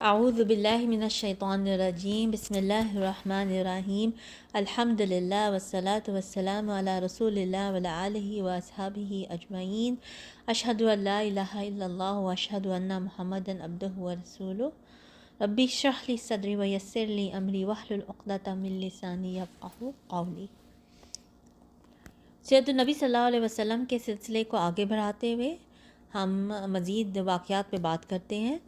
اعوذ باللہ من الشیطان الرجیم بسم اللہ الرحمن الرحیم الحمدللہ والصلاة والسلام علی رسول اللہ وعلی آلہ واصحابہ اجمعین اشہد ان لا الہ الا اللہ واشہد ان محمدا عبدہ ورسولہ ربی اشرح لی صدری ویسر لی امری واحلل عقدۃ من لسانی یفقہوا قولی۔ سیرت النبی صلی اللہ علیہ وسلم کے سلسلے کو آگے بڑھاتے ہوئے ہم مزید واقعات پہ بات کرتے ہیں۔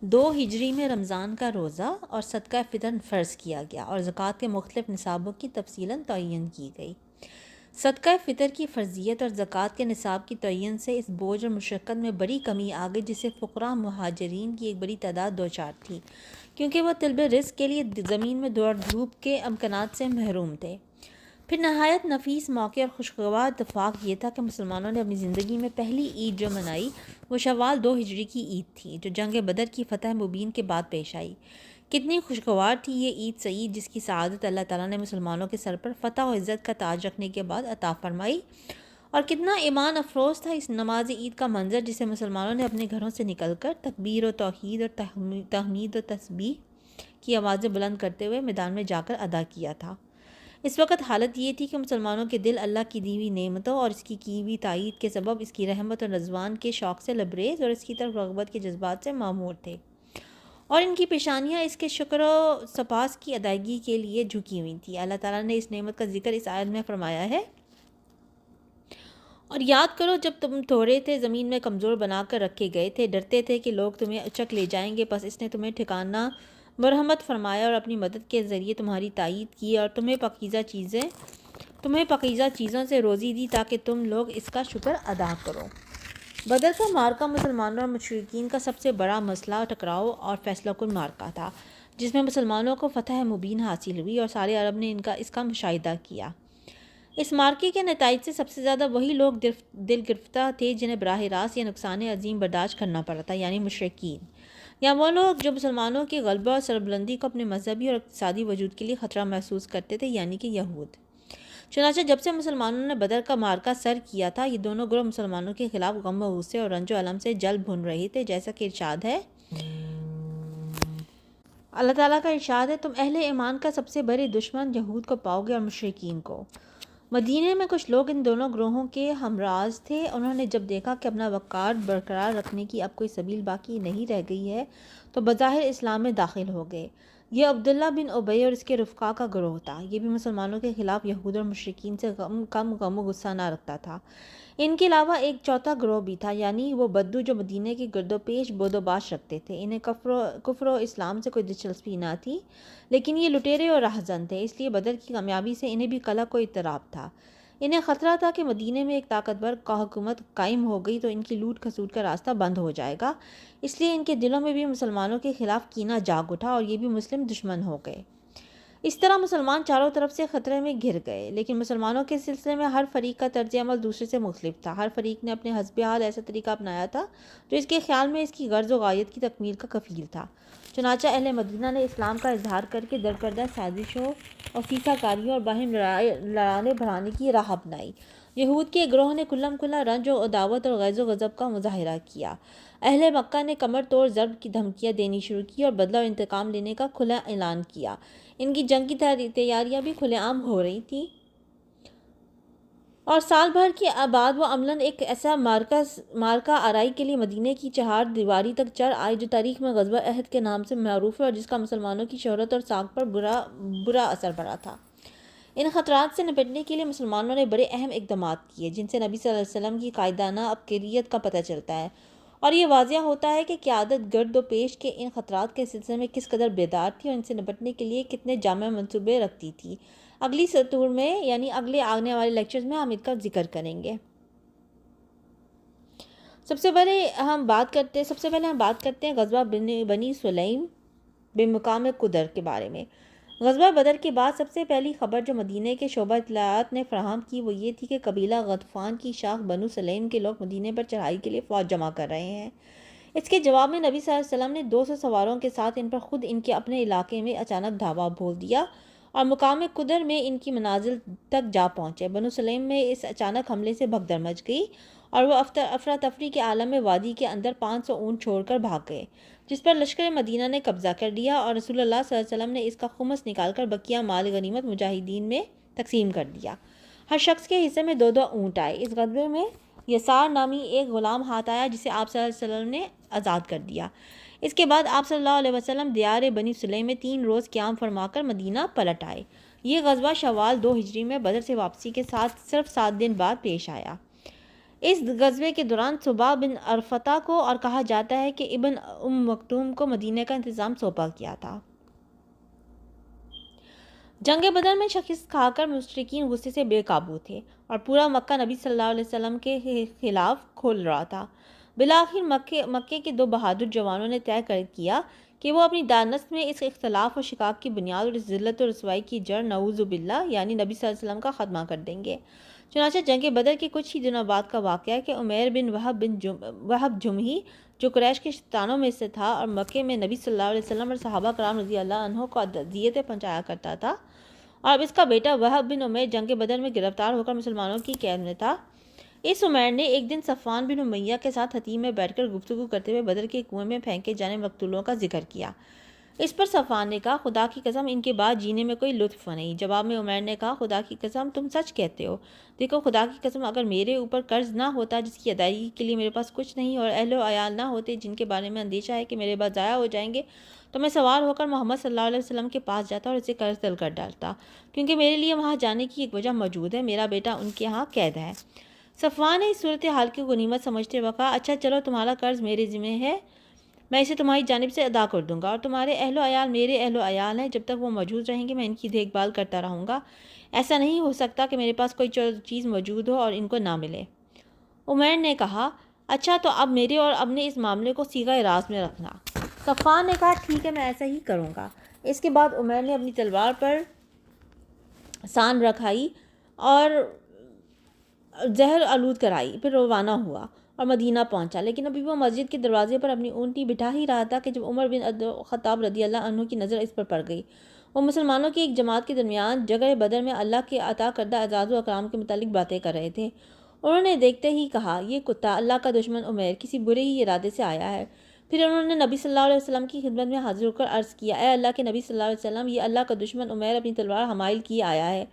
2 ہجری میں رمضان کا روزہ اور صدقہ فطر فرض کیا گیا اور زکوٰۃ کے مختلف نصابوں کی تفصیلاً تعین کی گئی۔ صدقہ فطر کی فرضیت اور زکوٰۃ کے نصاب کی تعین سے اس بوجھ اور مشقت میں بڑی کمی آ گئی جسے فقراء مہاجرین کی ایک بڑی تعداد دوچار تھی، کیونکہ وہ طلب رزق کے لیے زمین میں دوڑ دھوپ کے امکانات سے محروم تھے۔ پھر نہایت نفیس موقع اور خوشگوار اتفاق یہ تھا کہ مسلمانوں نے اپنی زندگی میں پہلی عید جو منائی وہ شوال 2 ہجری کی عید تھی، جو جنگ بدر کی فتح مبین کے بعد پیش آئی۔ کتنی خوشگوار تھی یہ عید سعید، جس کی سعادت اللہ تعالیٰ نے مسلمانوں کے سر پر فتح و عزت کا تاج رکھنے کے بعد عطا فرمائی، اور کتنا ایمان افروز تھا اس نماز عید کا منظر جسے مسلمانوں نے اپنے گھروں سے نکل کر تکبیر و توحید اور تحمید و تسبیح کی آوازیں بلند کرتے ہوئے میدان میں جا کر ادا کیا تھا۔ اس وقت حالت یہ تھی کہ مسلمانوں کے دل اللہ کی دی ہوئی نعمتوں اور اس کی ہوئی تائید کے سبب اس کی رحمت اور رضوان کے شوق سے لبریز اور اس کی طرف رغبت کے جذبات سے معمور تھے، اور ان کی پیشانیاں اس کے شکر و سپاس کی ادائیگی کے لیے جھکی ہوئی تھیں۔ اللہ تعالیٰ نے اس نعمت کا ذکر اس آیت میں فرمایا ہے، اور یاد کرو جب تم تھوڑے تھے، زمین میں کمزور بنا کر رکھے گئے تھے، ڈرتے تھے کہ لوگ تمہیں اچک لے جائیں گے، پس اس نے تمہیں ٹھکانہ مرحمت فرمایا اور اپنی مدد کے ذریعے تمہاری تائید کی اور تمہیں پاکیزہ چیزوں سے روزی دی تاکہ تم لوگ اس کا شکر ادا کرو۔ بدر کا معرکہ مسلمانوں اور مشرکین کا سب سے بڑا مسئلہ ٹکراؤ اور فیصلہ کن معرکہ تھا، جس میں مسلمانوں کو فتح مبین حاصل ہوئی اور سارے عرب نے اس کا مشاہدہ کیا۔ اس معرکے کے نتائج سے سب سے زیادہ وہی لوگ دل گرفتہ تھے جنہیں براہ راست یہ نقصان عظیم برداشت کرنا پڑا تھا، یعنی مشرکین، یا وہ لوگ جو مسلمانوں کے غلبہ اور سربلندی کو اپنے مذہبی اور اقتصادی وجود کے لیے خطرہ محسوس کرتے تھے، یعنی کہ یہود۔ چنانچہ جب سے مسلمانوں نے بدر کا معرکہ سر کیا تھا، یہ دونوں گروہ مسلمانوں کے خلاف غم و غصے اور رنج و الم سے جل بھن رہے تھے، جیسا کہ ارشاد ہے، اللہ تعالیٰ کا ارشاد ہے، تم اہل ایمان کا سب سے بڑے دشمن یہود کو پاؤ گے اور مشرکین کو۔ مدینے میں کچھ لوگ ان دونوں گروہوں کے ہمراز تھے۔ انہوں نے جب دیکھا کہ اپنا وقار برقرار رکھنے کی اب کوئی سبیل باقی نہیں رہ گئی ہے تو بظاہر اسلام میں داخل ہو گئے۔ یہ عبداللہ بن ابی اور اس کے رفقا کا گروہ تھا۔ یہ بھی مسلمانوں کے خلاف یہود اور مشرکین سے کم غم و غصہ نہ رکھتا تھا۔ ان کے علاوہ ایک چوتھا گروہ بھی تھا، یعنی وہ بدو جو مدینے کے گرد و پیش بود و باش رکھتے تھے۔ انہیں کفر و اسلام سے کوئی دلچسپی نہ تھی، لیکن یہ لٹیرے اور راہزن تھے، اس لیے بدر کی کامیابی سے انہیں بھی قلق و اضطراب تھا۔ انہیں خطرہ تھا کہ مدینے میں ایک طاقتور حکومت قائم ہو گئی تو ان کی لوٹ کھسوٹ کا راستہ بند ہو جائے گا، اس لیے ان کے دلوں میں بھی مسلمانوں کے خلاف کینہ جاگ اٹھا اور یہ بھی مسلم دشمن ہو گئے۔ اس طرح مسلمان چاروں طرف سے خطرے میں گھر گئے، لیکن مسلمانوں کے سلسلے میں ہر فریق کا طرز عمل دوسرے سے مختلف تھا۔ ہر فریق نے اپنے حسب حال ایسا طریقہ اپنایا تھا جو اس کے خیال میں اس کی غرض و غایت کی تکمیل کا کفیل تھا۔ چنانچہ اہل مدینہ نے اسلام کا اظہار کر کے درپردہ سازشوں اور فیسہ کاریوں اور باہم لڑانے بڑھانے کی راہ اپنائی۔ یہود کے گروہ نے کھلم کھلا رنج و عداوت اور غیظ و غضب کا مظاہرہ کیا۔ اہل مکہ نے کمر توڑ ضرب کی دھمکیاں دینی شروع کی اور بدلہ و انتقام لینے کا کھلا اعلان کیا۔ ان کی جنگ کی تیاریاں بھی کھلے عام ہو رہی تھیں، اور سال بھر کے بعد وہ عملاً ایک ایسا مارکہ آرائی کے لیے مدینے کی چہار دیواری تک چڑھ آئے جو تاریخ میں غزوہ احد کے نام سے معروف ہے اور جس کا مسلمانوں کی شہرت اور ساکھ پر برا اثر پڑا تھا۔ ان خطرات سے نپٹنے کے لیے مسلمانوں نے بڑے اہم اقدامات کیے، جن سے نبی صلی اللہ علیہ وسلم کی قائدانہ عبقریت کا پتہ چلتا ہے، اور یہ واضح ہوتا ہے کہ قیادت گرد و پیش کے ان خطرات کے سلسلے میں کس قدر بیدار تھی اور ان سے نپٹنے کے لیے کتنے جامع منصوبے رکھتی تھی۔ اگلی سطور میں، یعنی اگلے آنے والے لیکچرز میں ہم ان کا ذکر کریں گے۔ سب سے پہلے ہم بات کرتے ہیں غزوہ بنی سلیم بمقام قدر کے بارے میں۔ غزوہ بدر کے بعد سب سے پہلی خبر جو مدینے کے شعبہ اطلاعات نے فراہم کی وہ یہ تھی کہ قبیلہ غطفان کی شاخ بنو سلیم کے لوگ مدینے پر چڑھائی کے لیے فوج جمع کر رہے ہیں۔ اس کے جواب میں نبی صلی اللہ علیہ وسلم نے 200 سواروں کے ساتھ ان پر خود ان کے اپنے علاقے میں اچانک دھاوا بول دیا اور مقام قدر میں ان کی منازل تک جا پہنچے۔ بنو سلیم میں اس اچانک حملے سے بھگدڑ مچ گئی اور وہ افراتفری کے عالم میں وادی کے اندر 500 اونٹ چھوڑ کر بھاگ گئے۔ جس پر لشکر مدینہ نے قبضہ کر لیا اور رسول اللہ صلی اللہ علیہ وسلم نے اس کا خمس نکال کر بقیہ مال غنیمت مجاہدین میں تقسیم کر دیا۔ ہر شخص کے حصے میں 2 اونٹ آئے۔ اس غزوے میں یسار نامی ایک غلام ہاتھ آیا جسے آپ صلی اللہ علیہ وسلم نے آزاد کر دیا۔ اس کے بعد آپ صلی اللہ علیہ وسلم دیار بنی سلیم میں 3 روز قیام فرما کر مدینہ پلٹ آئے۔ یہ غزوہ شوال 2 ہجری میں بدر سے واپسی کے ساتھ صرف 7 دن بعد پیش آیا۔ اس غزوے کے دوران صبا بن عرفتہ کو اور کہا جاتا ہے کہ ابن مکتوم کو مدینہ کا انتظام سونپا گیا تھا۔ جنگ بدر میں شکست کھا کر مشرکین غصے سے بے قابو تھے اور پورا مکہ نبی صلی اللہ علیہ وسلم کے خلاف کھول رہا تھا۔ بالآخر مکے کے 2 بہادر جوانوں نے طے کیا کہ وہ اپنی دانست میں اس اختلاف و شقاق کی بنیاد اور اس ذلت و رسوائی کی جڑ نعوذ باللہ یعنی نبی صلی اللہ علیہ وسلم کا خاتمہ کر دیں گے۔ چنانچہ جنگ بدر کے کچھ ہی دنوں بعد کا واقعہ ہے کہ عمیر بن وہب جمحی جو قریش کے شیطانوں میں سے تھا اور مکے میں نبی صلی اللہ علیہ وسلم اور صحابہ کرام رضی اللہ عنہ کو اذیتیں پہنچایا کرتا تھا، اور اب اس کا بیٹا وہب بن عمیر جنگ بدر میں گرفتار ہو کر مسلمانوں کی قید میں تھا۔ اس عمیر نے ایک دن صفوان بن امیہ کے ساتھ حتیم میں بیٹھ کر گفتگو کرتے ہوئے بدر کے کنویں میں پھینکے جانے مقتولوں کا ذکر کیا۔ اس پر صفوان نے کہا، خدا کی قسم ان کے بعد جینے میں کوئی لطف نہیں۔ جواب میں عمیر نے کہا، خدا کی قسم تم سچ کہتے ہو۔ دیکھو خدا کی قسم اگر میرے اوپر قرض نہ ہوتا جس کی ادائیگی کے لیے میرے پاس کچھ نہیں اور اہل و عیال نہ ہوتے جن کے بارے میں اندیشہ ہے کہ میرے بعد ضائع ہو جائیں گے، تو میں سوار ہو کر محمد صلی اللہ علیہ وسلم کے پاس جاتا اور اسے قرض دل کر ڈالتا، کیونکہ میرے لیے وہاں جانے کی ایک وجہ موجود ہے، میرا بیٹا ان کے ہاں قید ہے۔ صفوان نے اس صورتحال کی غنیمت سمجھتے ہوئے کہا، اچھا چلو تمہارا قرض میرے ذمہ ہے، میں اسے تمہاری جانب سے ادا کر دوں گا، اور تمہارے اہل و عیال میرے اہل و عیال ہیں، جب تک وہ موجود رہیں گے میں ان کی دیکھ بھال کرتا رہوں گا۔ ایسا نہیں ہو سکتا کہ میرے پاس کوئی چیز موجود ہو اور ان کو نہ ملے۔ عمیر نے کہا، اچھا تو اب میرے اور اپنے اس معاملے کو صیغہ راز میں رکھنا۔ صفوان نے کہا، ٹھیک ہے میں ایسا ہی کروں گا۔ اس کے بعد عمیر نے اپنی تلوار پر سان رکھائی اور زہر آلود کرائی، پھر روانہ ہوا اور مدینہ پہنچا، لیکن ابھی وہ مسجد کے دروازے پر اپنی اونٹی بٹھا ہی رہا تھا کہ جب عمر بن خطاب رضی اللہ عنہ کی نظر اس پر پڑ گئی۔ وہ مسلمانوں کی ایک جماعت کے درمیان جگہ بدر میں اللہ کے عطا کردہ اعزاز و اکرام کے متعلق باتیں کر رہے تھے۔ انہوں نے دیکھتے ہی کہا، یہ کتا اللہ کا دشمن عمیر کسی برے ہی ارادے سے آیا ہے۔ پھر انہوں نے نبی صلی اللہ علیہ وسلم کی خدمت میں حاضر ہو کر عرض کیا، اے اللہ کے نبی صلی اللہ علیہ وسلم، یہ اللہ کا دشمن عمیر اپنی تلوار حمائل کیے آیا ہے۔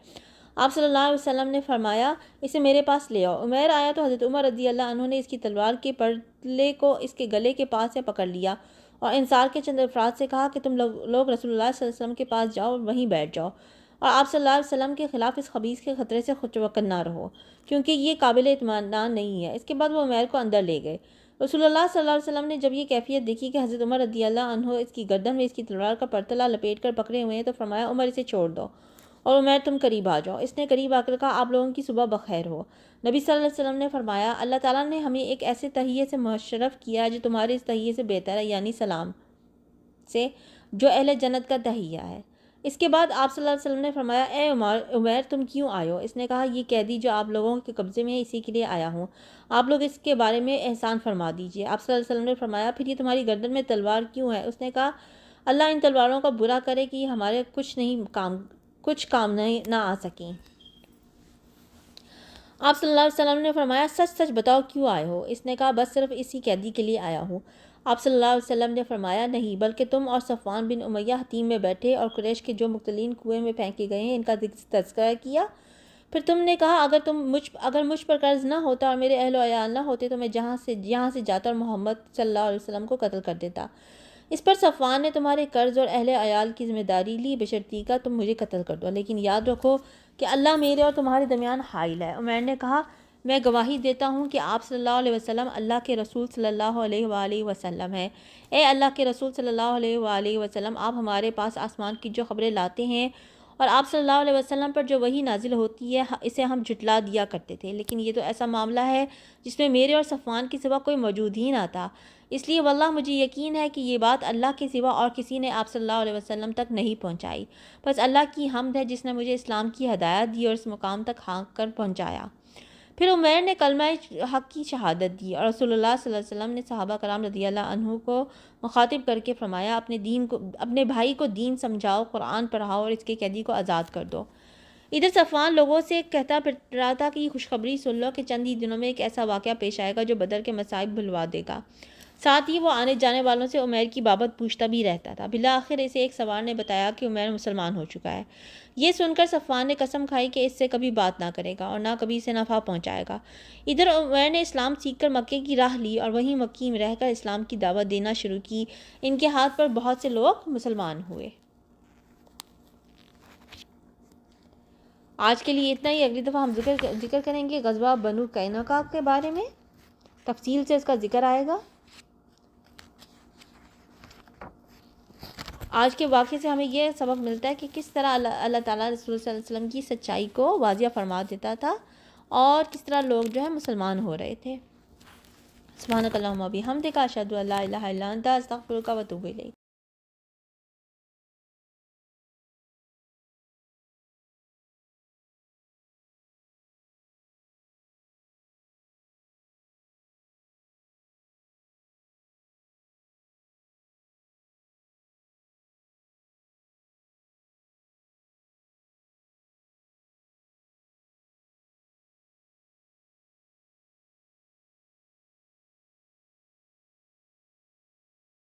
آپ صلی اللہ علیہ وسلم نے فرمایا، اسے میرے پاس لے آؤ۔ عمیر آیا تو حضرت عمر رضی اللہ عنہ نے اس کی تلوار کے پرلے کو اس کے گلے کے پاس سے پکڑ لیا اور انصار کے چند افراد سے کہا کہ تم لوگ رسول اللہ صلی اللہ علیہ وسلم کے پاس جاؤ اور وہیں بیٹھ جاؤ، اور آپ صلی اللہ علیہ وسلم کے خلاف اس خبیث کے خطرے سے خودچوکن نہ رہو، کیونکہ یہ قابل اطمینان نہیں ہے۔ اس کے بعد وہ عمیر کو اندر لے گئے۔ رسول اللہ صلی اللہ علیہ وسلم نے جب یہ کیفیت دیکھی کہ حضرت عمر رضی اللہ عنہ اس کی گردن میں اس کی تلوار کا پرتلا لپیٹ کر پکڑے ہوئے ہیں، تو فرمایا، عمر اسے چھوڑ دو اور عمیر تم قریب آ جاؤ۔ اس نے قریب آ کر کہا، آپ لوگوں کی صبح بخیر ہو۔ نبی صلی اللہ علیہ وسلم نے فرمایا، اللہ تعالیٰ نے ہمیں ایک ایسے تحیے سے مشرف کیا ہے جو تمہارے اس تحیے سے بہتر ہے، یعنی سلام سے، جو اہل جنت کا تحیہ ہے۔ اس کے بعد آپ صلی اللہ علیہ وسلم نے فرمایا، اے عمیر تم کیوں آئے ہو؟ اس نے کہا، یہ قیدی جو آپ لوگوں کے قبضے میں ہے اسی کے لیے آیا ہوں، آپ لوگ اس کے بارے میں احسان فرما دیجئے۔ آپ صلی اللہ علیہ وسلم نے فرمایا، پھر یہ تمہاری گردن میں تلوار کیوں ہے؟ اس نے کہا، اللہ ان تلواروں کا برا کرے کہ یہ ہمارے کچھ کام نہ آ سکیں۔ آپ صلی اللہ علیہ وسلم نے فرمایا، سچ سچ بتاؤ کیوں آئے ہو؟ اس نے کہا، بس صرف اسی قیدی کے لیے آیا ہوں۔ آپ صلی اللہ علیہ وسلم نے فرمایا، نہیں بلکہ تم اور صفوان بن امیہ حتیم میں بیٹھے اور قریش کے جو مقتولین کنویں میں پھینکے گئے ہیں ان کا تذکرہ کیا۔ پھر تم نے کہا، اگر مجھ پر قرض نہ ہوتا اور میرے اہل و عیال نہ ہوتے تو میں یہاں سے جاتا اور محمد صلی اللہ علیہ وسلم کو قتل کر دیتا۔ اس پر صفوان نے تمہارے قرض اور اہل عیال کی ذمہ داری لی، بشرطیکہ تم مجھے قتل کر دو، لیکن یاد رکھو کہ اللہ میرے اور تمہارے درمیان حائل ہے۔ عمیر نے کہا، میں گواہی دیتا ہوں کہ آپ صلی اللہ علیہ وسلم اللہ کے رسول صلی اللہ علیہ وآلہ وسلم ہیں۔ اے اللہ کے رسول صلی اللہ علیہ وآلہ وسلم، آپ ہمارے پاس آسمان کی جو خبریں لاتے ہیں اور آپ صلی اللہ علیہ وسلم پر جو وحی نازل ہوتی ہے اسے ہم جھٹلا دیا کرتے تھے، لیکن یہ تو ایسا معاملہ ہے جس میں میرے اور صفوان کے سوا کوئی موجود ہی نہ تھا، اس لیے واللہ مجھے یقین ہے کہ یہ بات اللہ کے سوا اور کسی نے آپ صلی اللہ علیہ وسلم تک نہیں پہنچائی، بس اللہ کی حمد ہے جس نے مجھے اسلام کی ہدایت دی اور اس مقام تک ہانک کر پہنچایا۔ پھر عمیر نے کلمہ حق کی شہادت دی اور رسول اللہ صلی اللہ علیہ وسلم نے صحابہ کرام رضی اللہ عنہ کو مخاطب کر کے فرمایا، اپنے بھائی کو دین سمجھاؤ، قرآن پڑھاؤ اور اس کے قیدی کو آزاد کر دو۔ ادھر صفوان لوگوں سے کہتا پھر رہا تھا کہ یہ خوشخبری سن لو کہ چند ہی دنوں میں ایک ایسا واقعہ پیش آئے گا جو بدر کے مصائب بھلوا دے گا۔ ساتھ ہی وہ آنے جانے والوں سے عمیر کی بابت پوچھتا بھی رہتا تھا۔ بالآخر اسے ایک سوار نے بتایا کہ عمیر مسلمان ہو چکا ہے۔ یہ سن کر صفوان نے قسم کھائی کہ اس سے کبھی بات نہ کرے گا اور نہ کبھی اسے نفع پہنچائے گا۔ ادھر عمیر نے اسلام سیکھ کر مکے کی راہ لی اور وہیں مکی میں رہ کر اسلام کی دعوت دینا شروع کی۔ ان کے ہاتھ پر بہت سے لوگ مسلمان ہوئے۔ آج کے لیے اتنا ہی۔ اگلی دفعہ ہم ذکر کریں گے غزوہ بنو قینقاع کے بارے میں، تفصیل سے اس کا ذکر آئے گا۔ آج کے واقعے سے ہمیں یہ سبق ملتا ہے کہ کس طرح اللہ تعالیٰ رسول صلی اللہ علیہ وسلم کی سچائی کو واضح فرما دیتا تھا اور کس طرح لوگ جو ہے مسلمان ہو رہے تھے۔ سبحانک اللہم و بحمدک اشہد ان لا الہ الا انت استغفرک و اتوب الیک۔